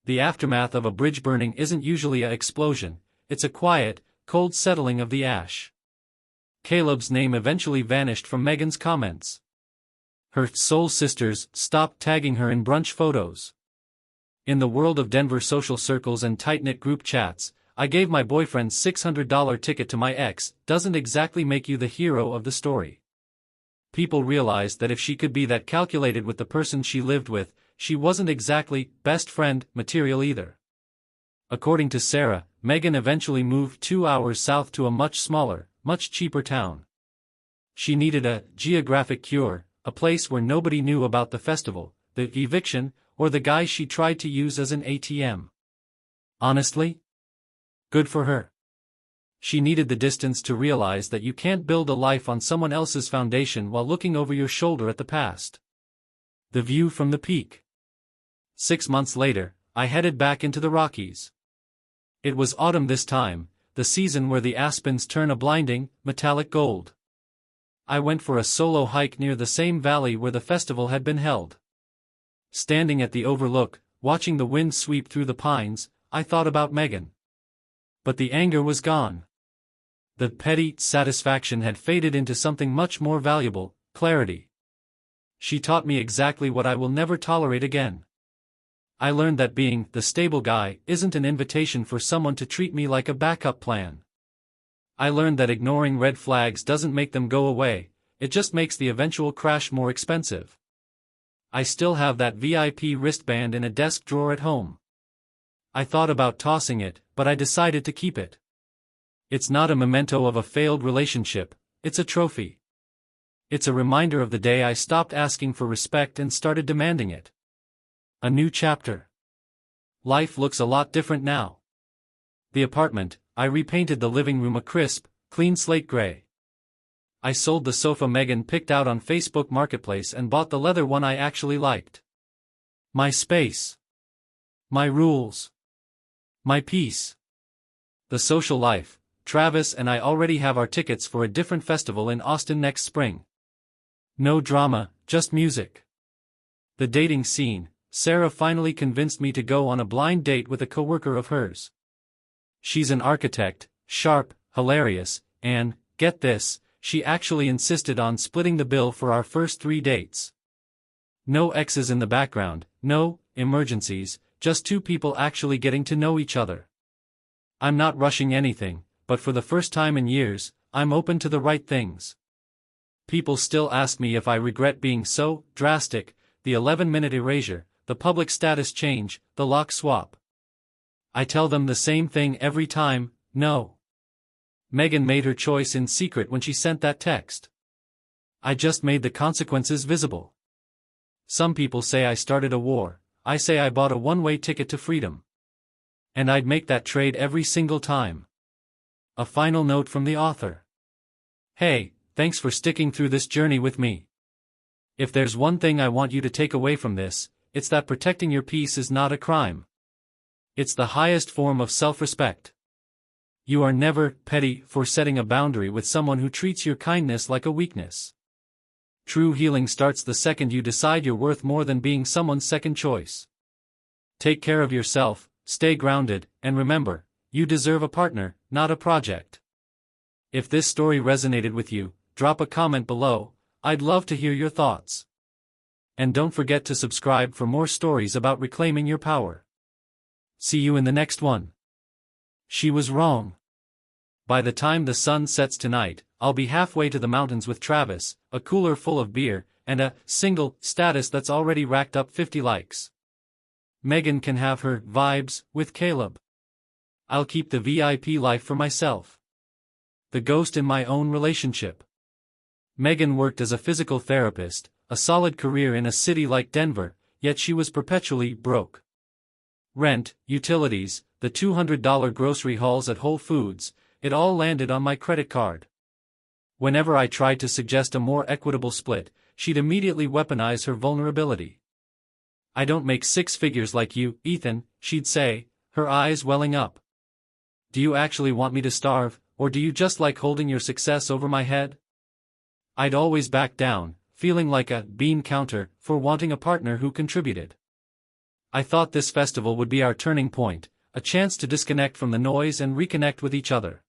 The aftermath of a bridge burning isn't usually an explosion, it's a quiet, cold settling of the ash. Caleb's name eventually vanished from Megan's comments. Her soul sisters stopped tagging her in brunch photos. In the world of Denver social circles and tight-knit group chats, I gave my boyfriend's $600 ticket to my ex doesn't exactly make you the hero of the story. People realized that if she could be that calculated with the person she lived with, she wasn't exactly best friend material either. According to Sarah, Megan eventually moved 2 hours south to a much smaller, much cheaper town. She needed a geographic cure, a place where nobody knew about the festival, the eviction, or the guy she tried to use as an ATM. Honestly? Good for her. She needed the distance to realize that you can't build a life on someone else's foundation while looking over your shoulder at the past. The view from the peak. 6 months later, I headed back into the Rockies. It was autumn this time, the season where the aspens turn a blinding, metallic gold. I went for a solo hike near the same valley where the festival had been held. Standing at the overlook, watching the wind sweep through the pines, I thought about Megan. But the anger was gone. The petty satisfaction had faded into something much more valuable, clarity. She taught me exactly what I will never tolerate again. I learned that being the stable guy isn't an invitation for someone to treat me like a backup plan. I learned that ignoring red flags doesn't make them go away, it just makes the eventual crash more expensive. I still have that VIP wristband in a desk drawer at home. I thought about tossing it, but I decided to keep it. It's not a memento of a failed relationship, it's a trophy. It's a reminder of the day I stopped asking for respect and started demanding it. A new chapter. Life looks a lot different now. The apartment, I repainted the living room a crisp, clean slate gray. I sold the sofa Megan picked out on Facebook Marketplace and bought the leather one I actually liked. My space. My rules. My peace. The social life. Travis and I already have our tickets for a different festival in Austin next spring. No drama, just music. The dating scene. Sarah finally convinced me to go on a blind date with a coworker of hers. She's an architect, sharp, hilarious, and, get this, she actually insisted on splitting the bill for our first 3 dates. No exes in the background, no emergencies, just 2 people actually getting to know each other. I'm not rushing anything, but for the first time in years, I'm open to the right things. People still ask me if I regret being so drastic, the 11-minute erasure, the public status change, the lock swap. I tell them the same thing every time, no. Megan made her choice in secret when she sent that text. I just made the consequences visible. Some people say I started a war, I say I bought a one-way ticket to freedom. And I'd make that trade every single time. A final note from the author. Hey, thanks for sticking through this journey with me. If there's one thing I want you to take away from this, it's that protecting your peace is not a crime. It's the highest form of self-respect. You are never petty for setting a boundary with someone who treats your kindness like a weakness. True healing starts the second you decide you're worth more than being someone's second choice. Take care of yourself, stay grounded, and remember, you deserve a partner, not a project. If this story resonated with you, drop a comment below, I'd love to hear your thoughts. And don't forget to subscribe for more stories about reclaiming your power. See you in the next one. She was wrong. By the time the sun sets tonight, I'll be halfway to the mountains with Travis, a cooler full of beer, and a single status that's already racked up 50 likes. Megan can have her vibes with Caleb. I'll keep the VIP life for myself. The ghost in my own relationship. Megan worked as a physical therapist, a solid career in a city like Denver, yet she was perpetually broke. Rent, utilities, the $200 grocery hauls at Whole Foods, it all landed on my credit card. Whenever I tried to suggest a more equitable split, she'd immediately weaponize her vulnerability. I don't make 6 figures like you, Ethan, she'd say, her eyes welling up. Do you actually want me to starve, or do you just like holding your success over my head? I'd always back down, feeling like a bean counter for wanting a partner who contributed. I thought this festival would be our turning point, a chance to disconnect from the noise and reconnect with each other.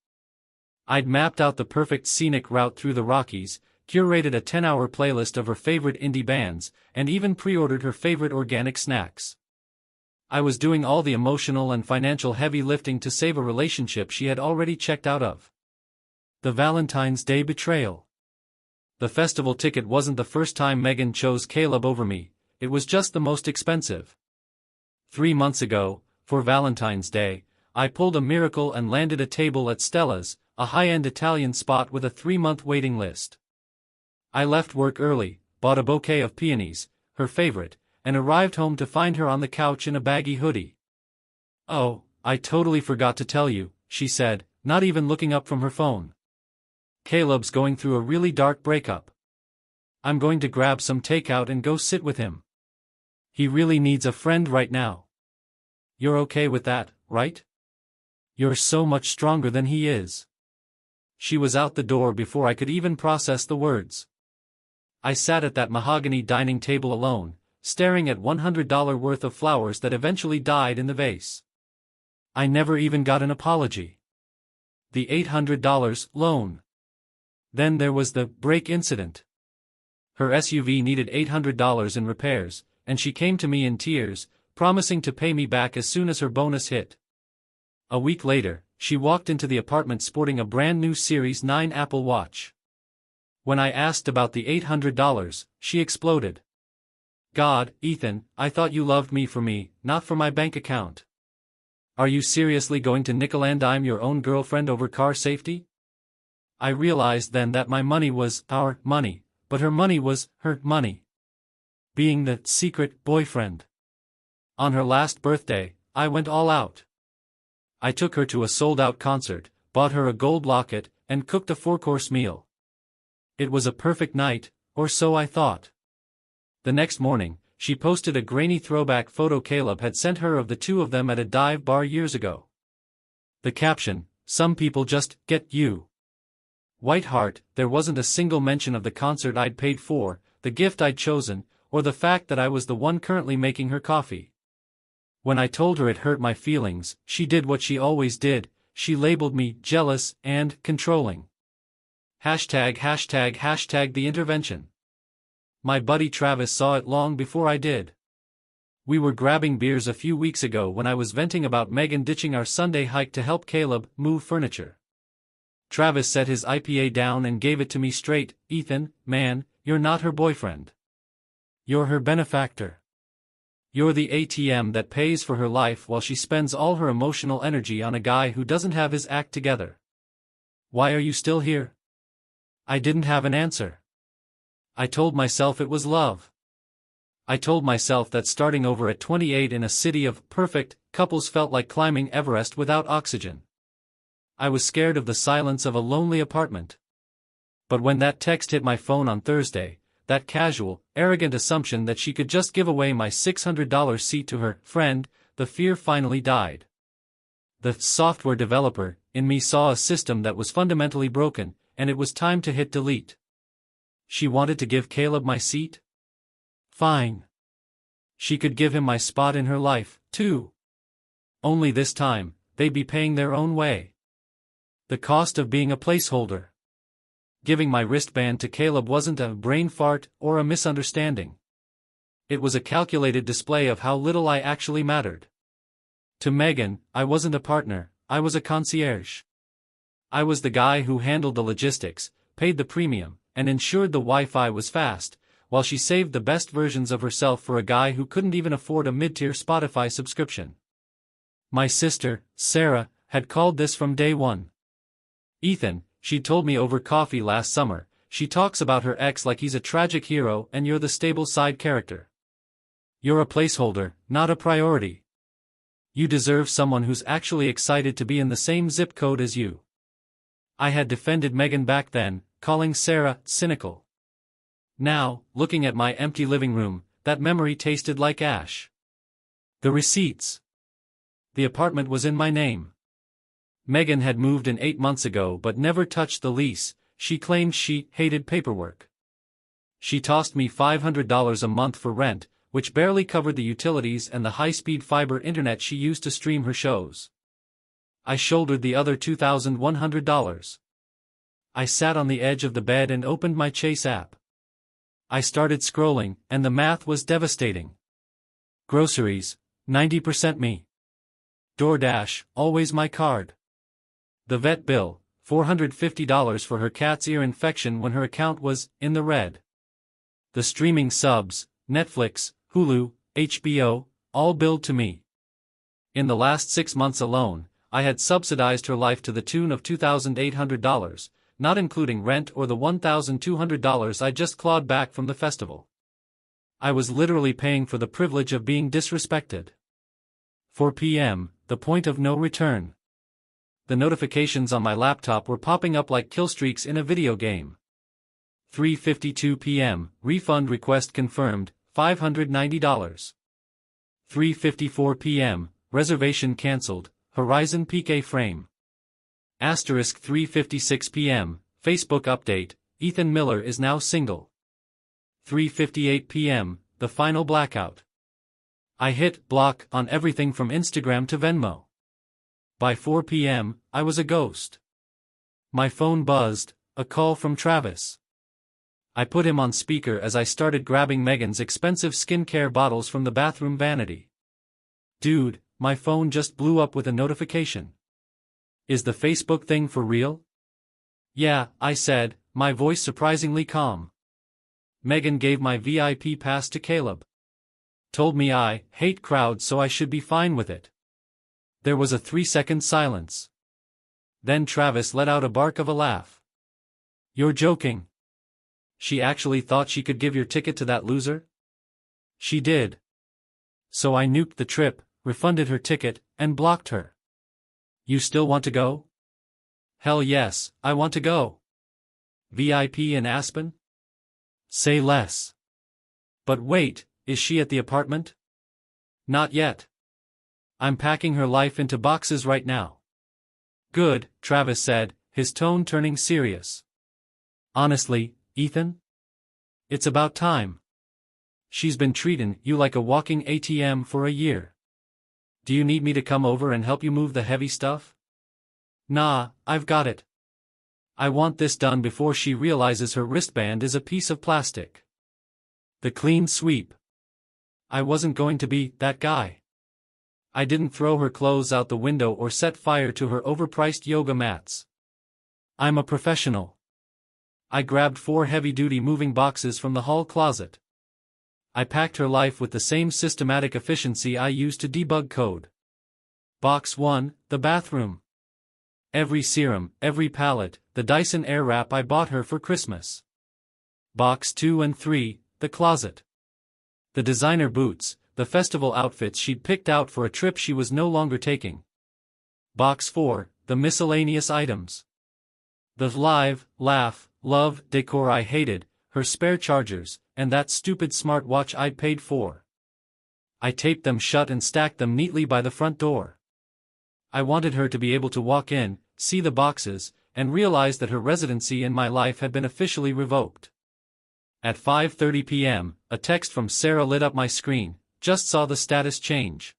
I'd mapped out the perfect scenic route through the Rockies, curated a 10-hour playlist of her favorite indie bands, and even pre-ordered her favorite organic snacks. I was doing all the emotional and financial heavy lifting to save a relationship she had already checked out of. The Valentine's Day betrayal. The festival ticket wasn't the first time Megan chose Caleb over me, it was just the most expensive. 3 months ago, for Valentine's Day, I pulled a miracle and landed a table at Stella's, a high-end Italian spot with a 3-month waiting list. I left work early, bought a bouquet of peonies, her favorite, and arrived home to find her on the couch in a baggy hoodie. "Oh, I totally forgot to tell you," she said, not even looking up from her phone. "Caleb's going through a really dark breakup. I'm going to grab some takeout and go sit with him. He really needs a friend right now. You're okay with that, right? You're so much stronger than he is." She was out the door before I could even process the words. I sat at that mahogany dining table alone, staring at $100 worth of flowers that eventually died in the vase. I never even got an apology. The $800 loan. Then there was the brake incident. Her SUV needed $800 in repairs, and she came to me in tears, promising to pay me back as soon as her bonus hit. A week later, she walked into the apartment sporting a brand new Series 9 Apple Watch. When I asked about the $800, she exploded. "God, Ethan, I thought you loved me for me, not for my bank account. Are you seriously going to nickel-and-dime your own girlfriend over car safety?" I realized then that my money was our money, but her money was her money. Being the secret boyfriend. On her last birthday, I went all out. I took her to a sold-out concert, bought her a gold locket, and cooked a 4-course meal. It was a perfect night, or so I thought. The next morning, she posted a grainy throwback photo Caleb had sent her of the two of them at a dive bar years ago. The caption, "Some people just get you." White heart, there wasn't a single mention of the concert I'd paid for, the gift I'd chosen, or the fact that I was the one currently making her coffee. When I told her it hurt my feelings, she did what she always did, she labeled me jealous and controlling. #### the intervention. My buddy Travis saw it long before I did. We were grabbing beers a few weeks ago when I was venting about Megan ditching our Sunday hike to help Caleb move furniture. Travis set his IPA down and gave it to me straight. "Ethan, man, you're not her boyfriend. You're her benefactor. You're the ATM that pays for her life while she spends all her emotional energy on a guy who doesn't have his act together. Why are you still here?" I didn't have an answer. I told myself it was love. I told myself that starting over at 28 in a city of perfect couples felt like climbing Everest without oxygen. I was scared of the silence of a lonely apartment. But when that text hit my phone on Thursday, that casual, arrogant assumption that she could just give away my $600 seat to her friend, the fear finally died. The software developer in me saw a system that was fundamentally broken, and it was time to hit delete. She wanted to give Caleb my seat? Fine. She could give him my spot in her life, too. Only this time, they'd be paying their own way. The cost of being a placeholder. Giving my wristband to Caleb wasn't a brain fart or a misunderstanding. It was a calculated display of how little I actually mattered. To Megan, I wasn't a partner, I was a concierge. I was the guy who handled the logistics, paid the premium, and ensured the Wi-Fi was fast, while she saved the best versions of herself for a guy who couldn't even afford a mid-tier Spotify subscription. My sister, Sarah, had called this from day one. "Ethan," she told me over coffee last summer, "she talks about her ex like he's a tragic hero and you're the stable side character. You're a placeholder, not a priority. You deserve someone who's actually excited to be in the same zip code as you." I had defended Megan back then, calling Sarah cynical. Now, looking at my empty living room, that memory tasted like ash. The receipts. The apartment was in my name. Megan had moved in 8 months ago but never touched the lease. She claimed she hated paperwork. She tossed me $500 a month for rent, which barely covered the utilities and the high-speed fiber internet she used to stream her shows. I shouldered the other $2,100. I sat on the edge of the bed and opened my Chase app. I started scrolling, and the math was devastating. Groceries, 90% me. DoorDash, always my card. The vet bill, $450 for her cat's ear infection when her account was in the red. The streaming subs, Netflix, Hulu, HBO, all billed to me. In the last 6 months alone, I had subsidized her life to the tune of $2,800, not including rent or the $1,200 I just clawed back from the festival. I was literally paying for the privilege of being disrespected. 4 p.m., the point of no return. The notifications on my laptop were popping up like killstreaks in a video game. 3:52 p.m., refund request confirmed, $590. 3:54 p.m., reservation cancelled, Horizon Peak A-frame. 3:56 p.m., Facebook update, Ethan Miller is now single. 3:58 p.m., the final blackout. I hit block on everything from Instagram to Venmo. By 4 p.m., I was a ghost. My phone buzzed, a call from Travis. I put him on speaker as I started grabbing Megan's expensive skincare bottles from the bathroom vanity. Dude, my phone just blew up with a notification. Is the Facebook thing for real? Yeah, I said, my voice surprisingly calm. Megan gave my VIP pass to Caleb. Told me I hate crowds so I should be fine with it. There was a 3-second silence. Then Travis let out a bark of a laugh. You're joking. She actually thought she could give your ticket to that loser? She did. So I nuked the trip, refunded her ticket, and blocked her. You still want to go? Hell yes, I want to go. VIP in Aspen? Say less. But wait, is she at the apartment? Not yet. I'm packing her life into boxes right now. Good, Travis said, his tone turning serious. Honestly, Ethan? It's about time. She's been treating you like a walking ATM for a year. Do you need me to come over and help you move the heavy stuff? Nah, I've got it. I want this done before she realizes her wristband is a piece of plastic. The clean sweep. I wasn't going to be that guy. I didn't throw her clothes out the window or set fire to her overpriced yoga mats. I'm a professional. I grabbed 4 heavy-duty moving boxes from the hall closet. I packed her life with the same systematic efficiency I use to debug code. Box 1, the bathroom. Every serum, every palette, the Dyson Airwrap I bought her for Christmas. Box 2 and 3, the closet. The designer boots, the festival outfits she'd picked out for a trip she was no longer taking. Box 4, the miscellaneous items. The live, laugh, love decor I hated, her spare chargers, and that stupid smartwatch I'd paid for. I taped them shut and stacked them neatly by the front door. I wanted her to be able to walk in, see the boxes, and realize that her residency in my life had been officially revoked. At 5:30 p.m., a text from Sarah lit up my screen. Just saw the status change.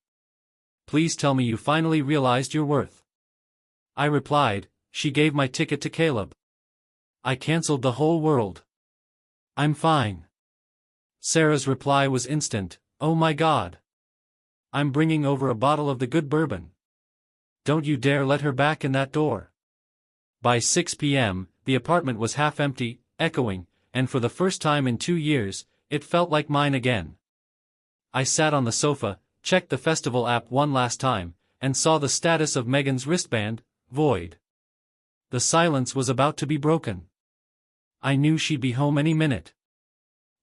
Please tell me you finally realized your worth. I replied, she gave my ticket to Caleb. I canceled the whole world. I'm fine. Sarah's reply was instant, oh my God. I'm bringing over a bottle of the good bourbon. Don't you dare let her back in that door. By 6 p.m., the apartment was half empty, echoing, and for the first time in 2 years, it felt like mine again. I sat on the sofa, checked the festival app one last time, and saw the status of Megan's wristband, void. The silence was about to be broken. I knew she'd be home any minute.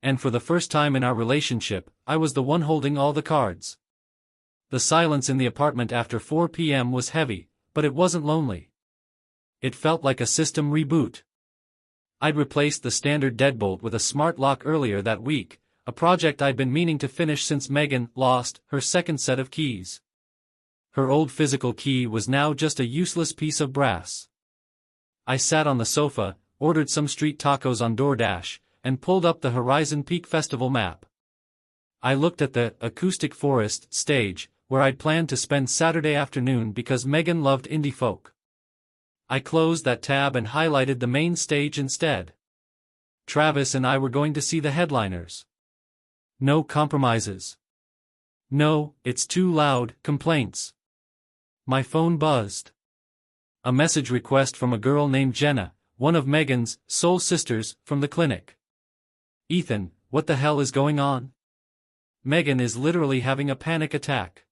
And for the first time in our relationship, I was the one holding all the cards. The silence in the apartment after 4 p.m. was heavy, but it wasn't lonely. It felt like a system reboot. I'd replaced the standard deadbolt with a smart lock earlier that week, a project I'd been meaning to finish since Megan lost her second set of keys. Her old physical key was now just a useless piece of brass. I sat on the sofa, ordered some street tacos on DoorDash, and pulled up the Horizon Peak Festival map. I looked at the acoustic forest stage, where I'd planned to spend Saturday afternoon because Megan loved indie folk. I closed that tab and highlighted the main stage instead. Travis and I were going to see the headliners. No compromises. No, it's too loud, complaints. My phone buzzed. A message request from a girl named Jenna, one of Megan's soul sisters from the clinic. Ethan, what the hell is going on? Megan is literally having a panic attack.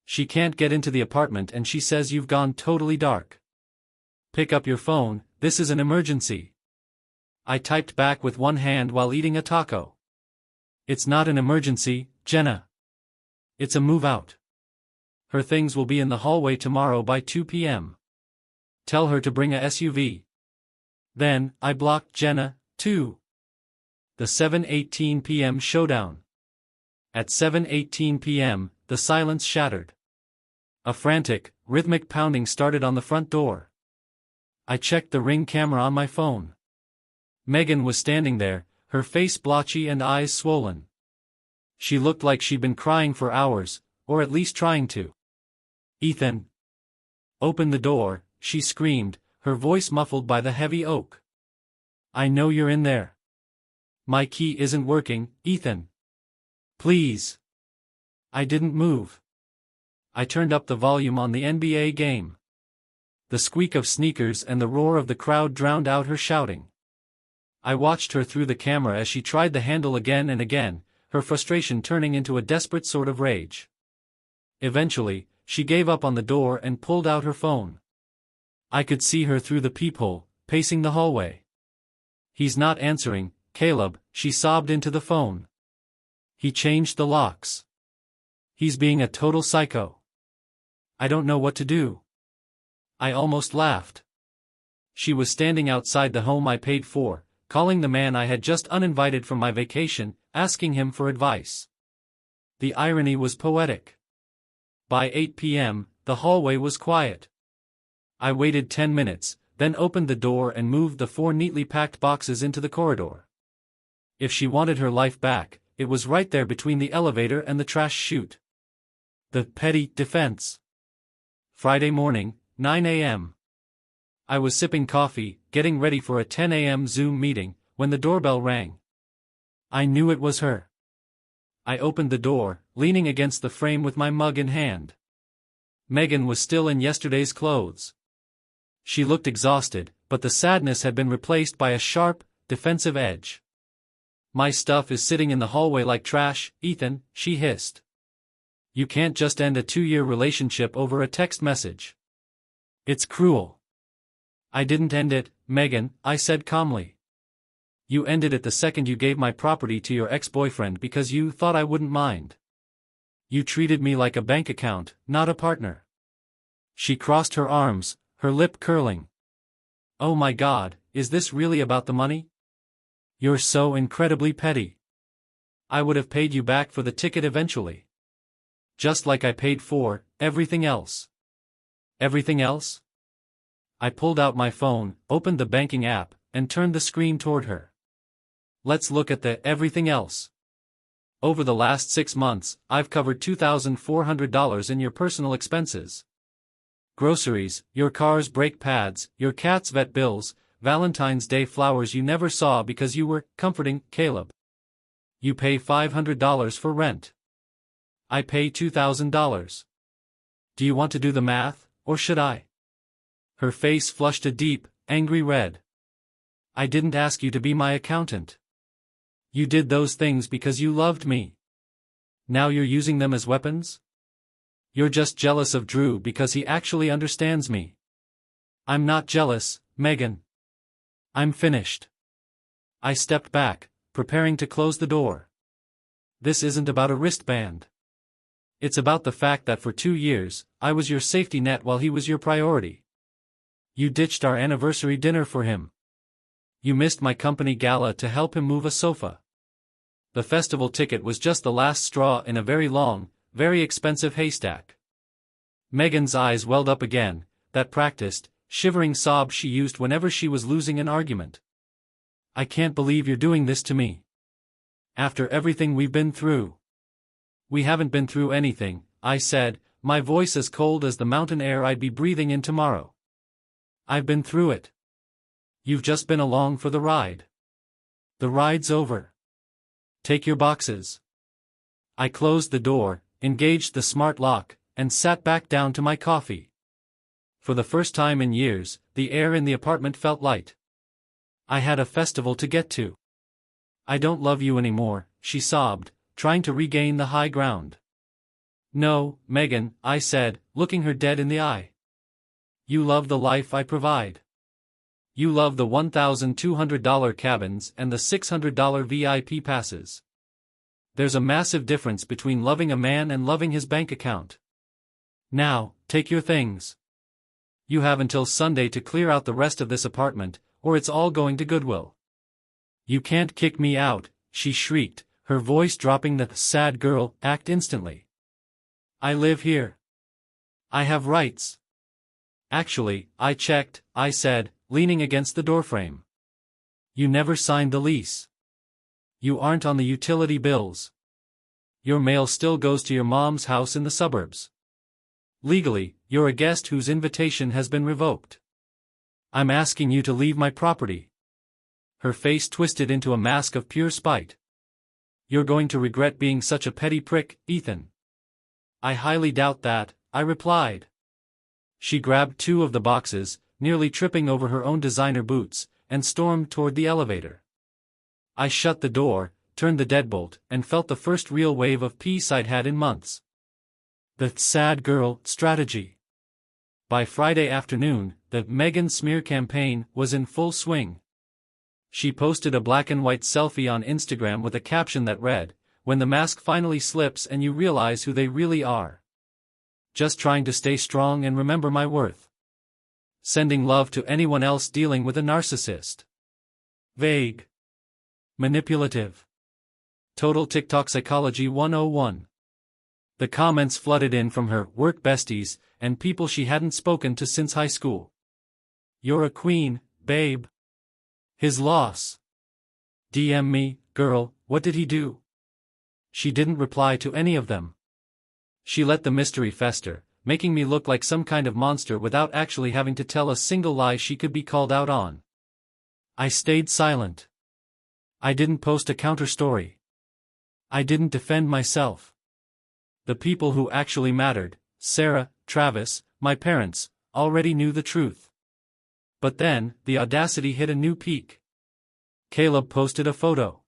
She can't get into the apartment and she says you've gone totally dark. Pick up your phone, this is an emergency. I typed back with one hand while eating a taco. It's not an emergency, Jenna. It's a move out. Her things will be in the hallway tomorrow by 2 p.m. Tell her to bring a SUV. Then, I blocked Jenna, too. The 7:18 p.m. showdown. At 7:18 p.m., the silence shattered. A frantic, rhythmic pounding started on the front door. I checked the Ring camera on my phone. Megan was standing there, her face blotchy and eyes swollen. She looked like she'd been crying for hours, or at least trying to. Ethan. Open the door, she screamed, her voice muffled by the heavy oak. I know you're in there. My key isn't working, Ethan. Please. I didn't move. I turned up the volume on the NBA game. The squeak of sneakers and the roar of the crowd drowned out her shouting. I watched her through the camera as she tried the handle again and again, her frustration turning into a desperate sort of rage. Eventually, she gave up on the door and pulled out her phone. I could see her through the peephole, pacing the hallway. He's not answering, Caleb, she sobbed into the phone. He changed the locks. He's being a total psycho. I don't know what to do. I almost laughed. She was standing outside the home I paid for, calling the man I had just uninvited from my vacation, asking him for advice. The irony was poetic. By 8 p.m., the hallway was quiet. I waited 10 minutes, then opened the door and moved the 4 neatly packed boxes into the corridor. If she wanted her life back, it was right there between the elevator and the trash chute. The petty defense. Friday morning, 9 a.m. I was sipping coffee, getting ready for a 10 a.m. Zoom meeting, when the doorbell rang. I knew it was her. I opened the door, leaning against the frame with my mug in hand. Megan was still in yesterday's clothes. She looked exhausted, but the sadness had been replaced by a sharp, defensive edge. My stuff is sitting in the hallway like trash, Ethan, she hissed. You can't just end a 2-year relationship over a text message. It's cruel. I didn't end it, Megan, I said calmly. You ended it the second you gave my property to your ex-boyfriend because you thought I wouldn't mind. You treated me like a bank account, not a partner. She crossed her arms, her lip curling. Oh my God, is this really about the money? You're so incredibly petty. I would have paid you back for the ticket eventually. Just like I paid for everything else. Everything else? I pulled out my phone, opened the banking app, and turned the screen toward her. Let's look at the everything else. Over the last 6 months, I've covered $2,400 in your personal expenses. Groceries, your car's brake pads, your cat's vet bills, Valentine's Day flowers you never saw because you were comforting Caleb. You pay $500 for rent. I pay $2,000. Do you want to do the math, or should I? Her face flushed a deep, angry red. I didn't ask you to be my accountant. You did those things because you loved me. Now you're using them as weapons? You're just jealous of Drew because he actually understands me. I'm not jealous, Megan. I'm finished. I stepped back, preparing to close the door. This isn't about a wristband. It's about the fact that for 2 years, I was your safety net while he was your priority. You ditched our anniversary dinner for him. You missed my company gala to help him move a sofa. The festival ticket was just the last straw in a very long, very expensive haystack. Megan's eyes welled up again, that practiced, shivering sob she used whenever she was losing an argument. I can't believe you're doing this to me. After everything we've been through. We haven't been through anything, I said, my voice as cold as the mountain air I'd be breathing in tomorrow. I've been through it. You've just been along for the ride. The ride's over. Take your boxes. I closed the door, engaged the smart lock, and sat back down to my coffee. For the first time in years, the air in the apartment felt light. I had a festival to get to. I don't love you anymore, she sobbed, trying to regain the high ground. No, Megan, I said, looking her dead in the eye. You love the life I provide. You love the $1,200 cabins and the $600 VIP passes. There's a massive difference between loving a man and loving his bank account. Now, take your things. You have until Sunday to clear out the rest of this apartment, or it's all going to Goodwill. You can't kick me out, she shrieked, her voice dropping the sad girl act instantly. I live here. I have rights. Actually, I checked, I said, leaning against the doorframe. You never signed the lease. You aren't on the utility bills. Your mail still goes to your mom's house in the suburbs. Legally, you're a guest whose invitation has been revoked. I'm asking you to leave my property. Her face twisted into a mask of pure spite. You're going to regret being such a petty prick, Ethan. I highly doubt that, I replied. She grabbed two of the boxes, nearly tripping over her own designer boots, and stormed toward the elevator. I shut the door, turned the deadbolt, and felt the first real wave of peace I'd had in months. The sad girl strategy. By Friday afternoon, the Megan smear campaign was in full swing. She posted a black and white selfie on Instagram with a caption that read, "When the mask finally slips and you realize who they really are. Just trying to stay strong and remember my worth. Sending love to anyone else dealing with a narcissist. Vague. Manipulative. Total TikTok Psychology 101. The comments flooded in from her work besties and people she hadn't spoken to since high school. You're a queen, babe. His loss. DM me, girl, what did he do? She didn't reply to any of them. She let the mystery fester, making me look like some kind of monster without actually having to tell a single lie she could be called out on. I stayed silent. I didn't post a counter-story. I didn't defend myself. The people who actually mattered, Sarah, Travis, my parents, already knew the truth. But then, the audacity hit a new peak. Caleb posted a photo.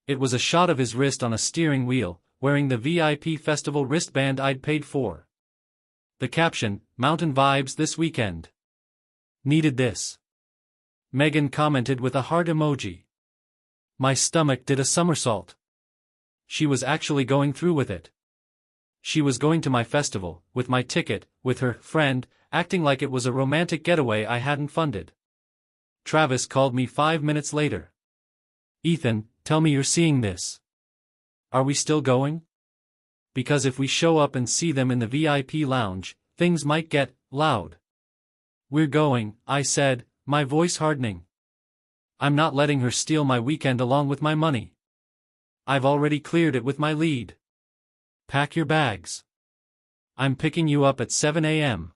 It was a shot of his wrist on a steering wheel, wearing the VIP festival wristband I'd paid for. The caption, "Mountain vibes this weekend. Needed this." Megan commented with a heart emoji. My stomach did a somersault. She was actually going through with it. She was going to my festival, with my ticket, with her friend, acting like it was a romantic getaway I hadn't funded. Travis called me 5 minutes later. Ethan, tell me you're seeing this. Are we still going? Because if we show up and see them in the VIP lounge, things might get loud. We're going, I said, my voice hardening. I'm not letting her steal my weekend along with my money. I've already cleared it with my lead. Pack your bags. I'm picking you up at 7 a.m.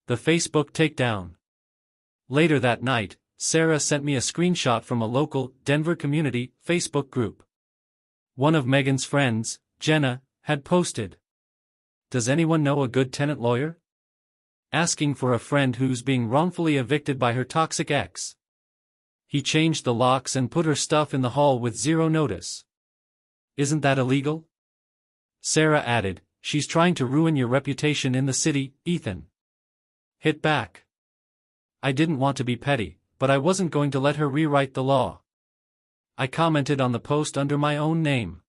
The Facebook takedown. Later that night, Sarah sent me a screenshot from a local, Denver community, Facebook group. One of Megan's friends, Jenna, had posted. Does anyone know a good tenant lawyer? Asking for a friend who's being wrongfully evicted by her toxic ex. He changed the locks and put her stuff in the hall with zero notice. Isn't that illegal? Sarah added, she's trying to ruin your reputation in the city, Ethan. Hit back. I didn't want to be petty, but I wasn't going to let her rewrite the law. I commented on the post under my own name.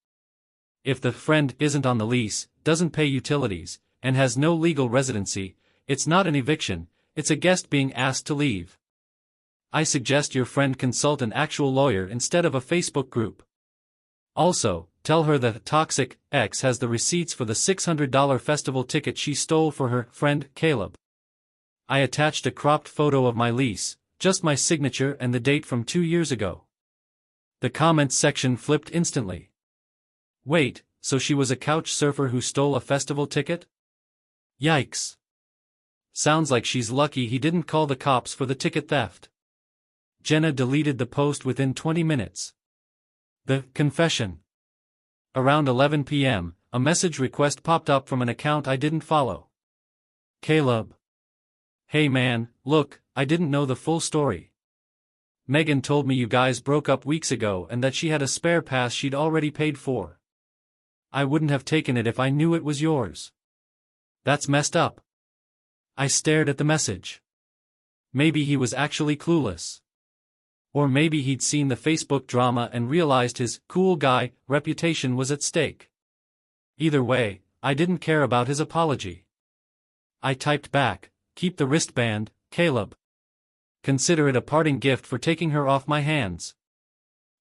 If the friend isn't on the lease, doesn't pay utilities, and has no legal residency, it's not an eviction, it's a guest being asked to leave. I suggest your friend consult an actual lawyer instead of a Facebook group. Also, tell her that toxic ex has the receipts for the $600 festival ticket she stole for her friend Caleb. I attached a cropped photo of my lease, just my signature and the date from 2 years ago. The comments section flipped instantly. Wait, So she was a couch surfer who stole a festival ticket? Yikes. Sounds like she's lucky he didn't call the cops for the ticket theft. Jenna deleted the post within 20 minutes. The confession. Around 11 p.m., a message request popped up from an account I didn't follow. Caleb. Hey man, look, I didn't know the full story. Megan told me you guys broke up weeks ago and that she had a spare pass she'd already paid for. I wouldn't have taken it if I knew it was yours. That's messed up. I stared at the message. Maybe he was actually clueless. Or maybe he'd seen the Facebook drama and realized his cool guy reputation was at stake. Either way, I didn't care about his apology. I typed back, keep the wristband, Caleb. Consider it a parting gift for taking her off my hands.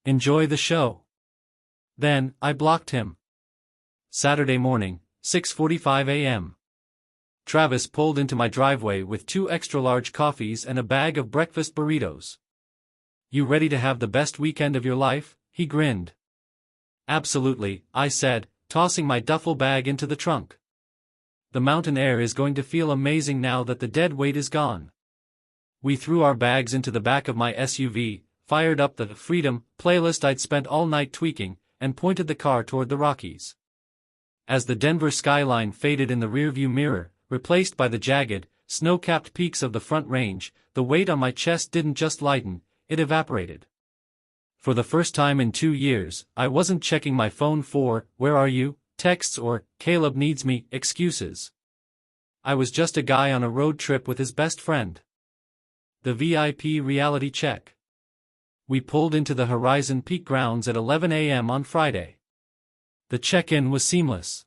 Enjoy the show. Then, I blocked him. Saturday morning, 6:45 a.m. Travis pulled into my driveway with 2 extra-large coffees and a bag of breakfast burritos. You ready to have the best weekend of your life? He grinned. Absolutely, I said, tossing my duffel bag into the trunk. The mountain air is going to feel amazing now that the dead weight is gone. We threw our bags into the back of my SUV, fired up the Freedom playlist I'd spent all night tweaking, and pointed the car toward the Rockies. As the Denver skyline faded in the rearview mirror, replaced by the jagged, snow-capped peaks of the Front Range, the weight on my chest didn't just lighten, it evaporated. For the first time in 2 years, I wasn't checking my phone for, "Where are you?" texts or, "Caleb needs me," excuses. I was just a guy on a road trip with his best friend. The VIP reality check. We pulled into the Horizon Peak grounds at 11 a.m. on Friday. The check-in was seamless.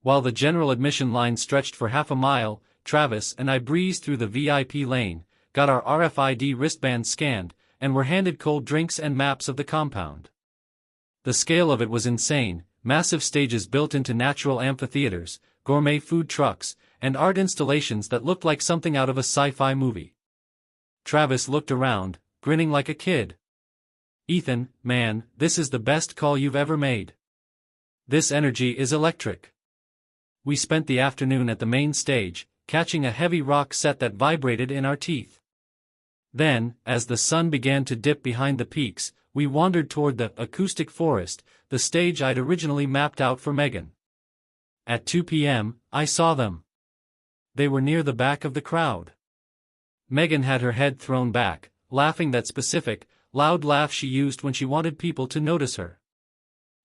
While the general admission line stretched for half a mile, Travis and I breezed through the VIP lane, got our RFID wristbands scanned, and were handed cold drinks and maps of the compound. The scale of it was insane, massive stages built into natural amphitheaters, gourmet food trucks, and art installations that looked like something out of a sci-fi movie. Travis looked around, grinning like a kid. Ethan, man, this is the best call you've ever made. This energy is electric. We spent the afternoon at the main stage, catching a heavy rock set that vibrated in our teeth. Then, as the sun began to dip behind the peaks, we wandered toward the acoustic forest, the stage I'd originally mapped out for Megan. At 2 p.m., I saw them. They were near the back of the crowd. Megan had her head thrown back, laughing that specific, loud laugh she used when she wanted people to notice her.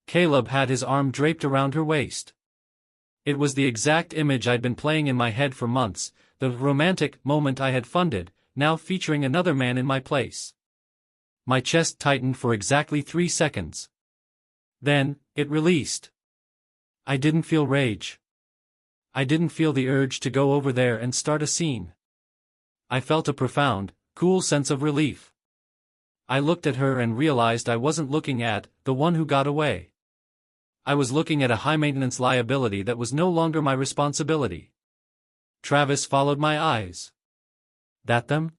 Caleb had his arm draped around her waist. It was the exact image I'd been playing in my head for months, the romantic moment I had funded, now featuring another man in my place. My chest tightened for exactly 3 seconds. Then, it released. I didn't feel rage. I didn't feel the urge to go over there and start a scene. I felt a profound, cool sense of relief. I looked at her and realized I wasn't looking at the one who got away. I was looking at a high-maintenance liability that was no longer my responsibility. Travis followed my eyes. That them?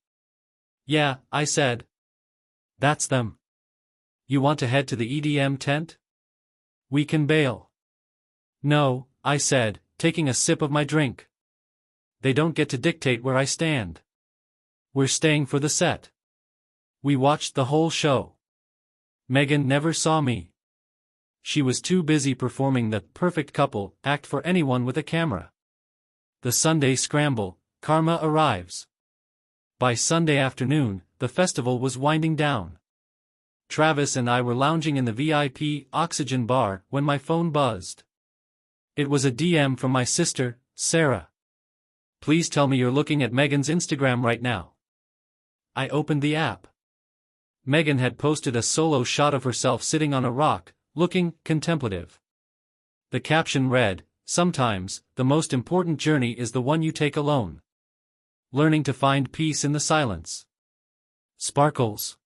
Yeah, I said. That's them. You want to head to the EDM tent? We can bail. No, I said, taking a sip of my drink. They don't get to dictate where I stand. We're staying for the set. We watched the whole show. Megan never saw me. She was too busy performing the perfect couple act for anyone with a camera. The Sunday scramble, karma arrives. By Sunday afternoon, the festival was winding down. Travis and I were lounging in the VIP Oxygen bar when my phone buzzed. It was a DM from my sister, Sarah. Please tell me you're looking at Megan's Instagram right now. I opened the app. Megan had posted a solo shot of herself sitting on a rock, looking contemplative. The caption read, "Sometimes, the most important journey is the one you take alone. Learning to find peace in the silence." Sparkles.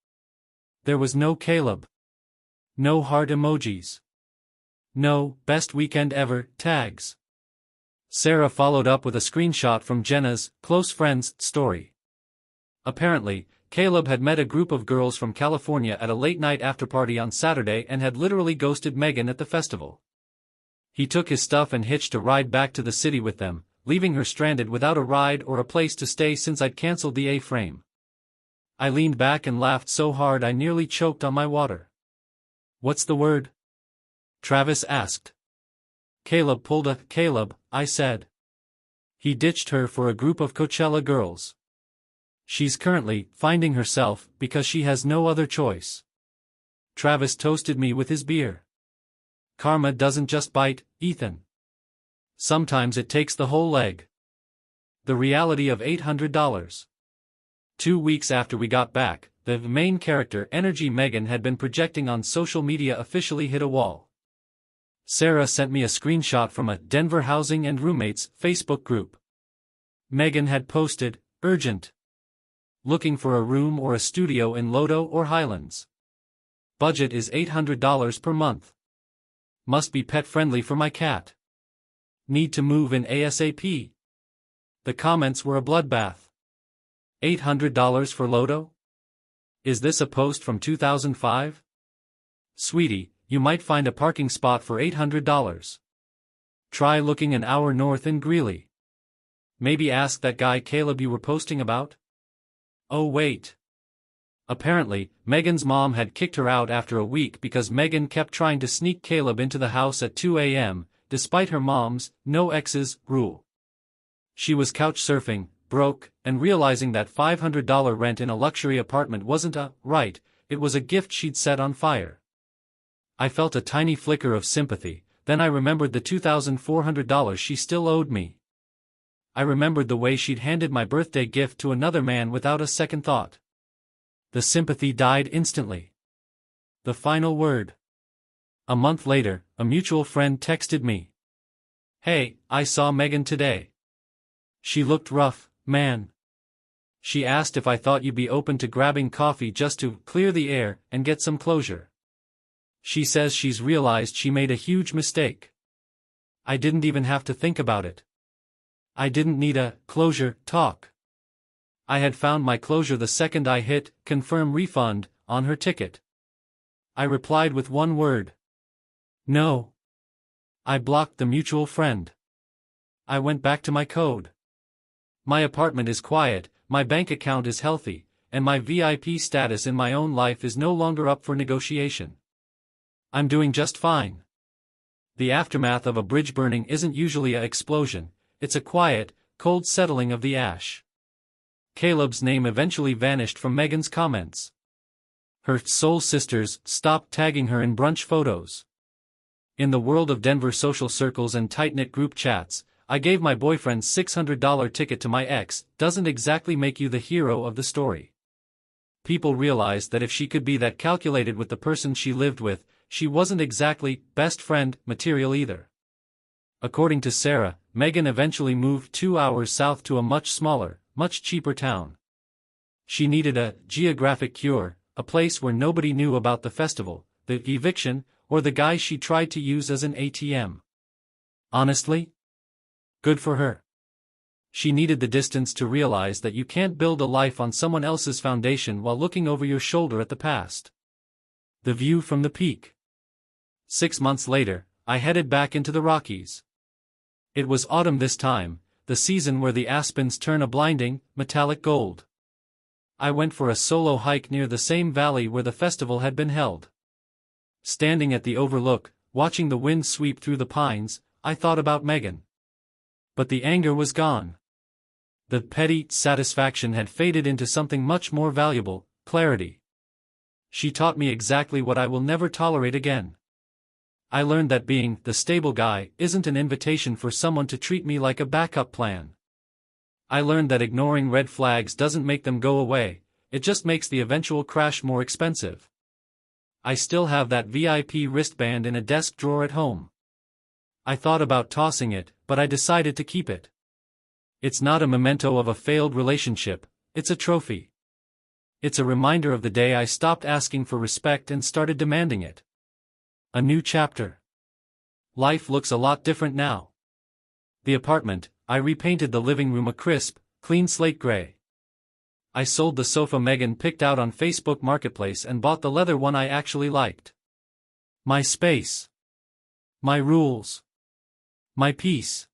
There was no Caleb. No heart emojis. No "best weekend ever" tags. Sarah followed up with a screenshot from Jenna's close friends story. Apparently, Caleb had met a group of girls from California at a late-night afterparty on Saturday and had literally ghosted Megan at the festival. He took his stuff and hitched a ride back to the city with them, leaving her stranded without a ride or a place to stay since I'd cancelled the A-frame. I leaned back and laughed so hard I nearly choked on my water. "What's the word?" Travis asked. Caleb, I said. He ditched her for a group of Coachella girls. She's currently finding herself because she has no other choice. Travis toasted me with his beer. Karma doesn't just bite, Ethan. Sometimes it takes the whole leg. The reality of $800. 2 weeks after we got back, the main character, Energy Megan, had been projecting on social media officially hit a wall. Sarah sent me a screenshot from a Denver Housing and Roommates Facebook group. Megan had posted, "Urgent. Looking for a room or a studio in LoDo or Highlands. Budget is $800 per month. Must be pet-friendly for my cat. Need to move in ASAP." The comments were a bloodbath. $800 for LoDo? Is this a post from 2005? Sweetie, you might find a parking spot for $800. Try looking an hour north in Greeley. Maybe ask that guy Caleb you were posting about? Oh wait. Apparently, Megan's mom had kicked her out after a week because Megan kept trying to sneak Caleb into the house at 2 a.m., despite her mom's "no exes" rule. She was couch surfing, broke, and realizing that $500 rent in a luxury apartment wasn't right, it was a gift she'd set on fire. I felt a tiny flicker of sympathy, then I remembered the $2,400 she still owed me. I remembered the way she'd handed my birthday gift to another man without a second thought. The sympathy died instantly. The final word. A month later, a mutual friend texted me. "Hey, I saw Megan today. She looked rough, man. She asked if I thought you'd be open to grabbing coffee just to clear the air and get some closure. She says she's realized she made a huge mistake." I didn't even have to think about it. I didn't need a closure talk. I had found my closure the second I hit confirm refund on her ticket. I replied with one word. No. I blocked the mutual friend. I went back to my code. My apartment is quiet, my bank account is healthy, and my VIP status in my own life is no longer up for negotiation. I'm doing just fine. The aftermath of a bridge burning isn't usually an explosion, it's a quiet, cold settling of the ash. Caleb's name eventually vanished from Megan's comments. Her soul sisters stopped tagging her in brunch photos. In the world of Denver social circles and tight-knit group chats, I gave my boyfriend's $600 ticket to my ex doesn't exactly make you the hero of the story. People realized that if she could be that calculated with the person she lived with, she wasn't exactly best friend material either. According to Sarah, Megan eventually moved 2 hours south to a much smaller, much cheaper town. She needed a geographic cure, a place where nobody knew about the festival, the eviction, or the guy she tried to use as an ATM. Honestly? Good for her. She needed the distance to realize that you can't build a life on someone else's foundation while looking over your shoulder at the past. The view from the peak. 6 months later, I headed back into the Rockies. It was autumn this time, the season where the aspens turn a blinding, metallic gold. I went for a solo hike near the same valley where the festival had been held. Standing at the overlook, watching the wind sweep through the pines, I thought about Megan. But the anger was gone. The petty satisfaction had faded into something much more valuable, clarity. She taught me exactly what I will never tolerate again. I learned that being the stable guy isn't an invitation for someone to treat me like a backup plan. I learned that ignoring red flags doesn't make them go away, it just makes the eventual crash more expensive. I still have that VIP wristband in a desk drawer at home. I thought about tossing it, but I decided to keep it. It's not a memento of a failed relationship, it's a trophy. It's a reminder of the day I stopped asking for respect and started demanding it. A new chapter. Life looks a lot different now. The apartment, I repainted the living room a crisp, clean slate gray. I sold the sofa Megan picked out on Facebook Marketplace and bought the leather one I actually liked. My space. My rules. My peace.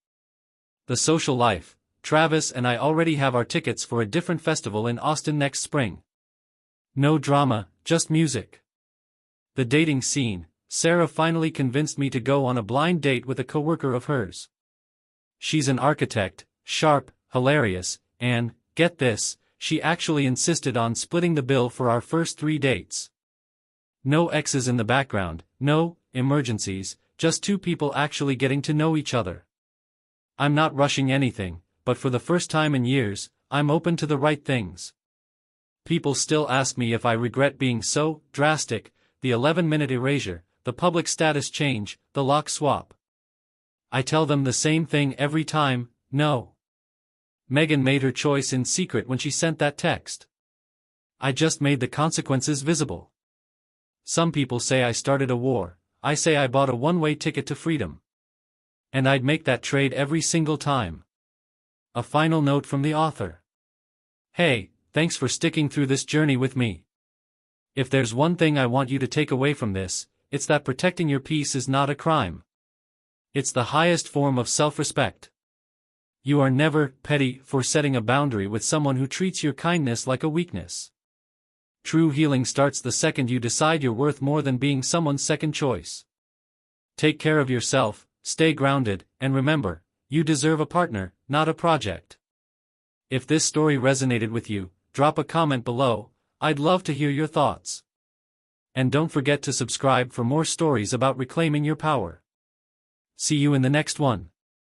The social life. Travis and I already have our tickets for a different festival in Austin next spring. No drama, just music. The dating scene. Sarah finally convinced me to go on a blind date with a coworker of hers. She's an architect, sharp, hilarious, and, get this, she actually insisted on splitting the bill for our first 3 dates. No exes in the background, no emergencies, just 2 people actually getting to know each other. I'm not rushing anything, but for the first time in years, I'm open to the right things. People still ask me if I regret being so drastic, the 11-minute erasure, the public status change, the lock swap. I tell them the same thing every time, no. Megan made her choice in secret when she sent that text. I just made the consequences visible. Some people say I started a war, I say I bought a one-way ticket to freedom. And I'd make that trade every single time. A final note from the author. Hey, thanks for sticking through this journey with me. If there's one thing I want you to take away from this, it's that protecting your peace is not a crime. It's the highest form of self-respect. You are never petty for setting a boundary with someone who treats your kindness like a weakness. True healing starts the second you decide you're worth more than being someone's second choice. Take care of yourself, stay grounded, and remember, you deserve a partner, not a project. If this story resonated with you, drop a comment below, I'd love to hear your thoughts. And don't forget to subscribe for more stories about reclaiming your power. See you in the next one.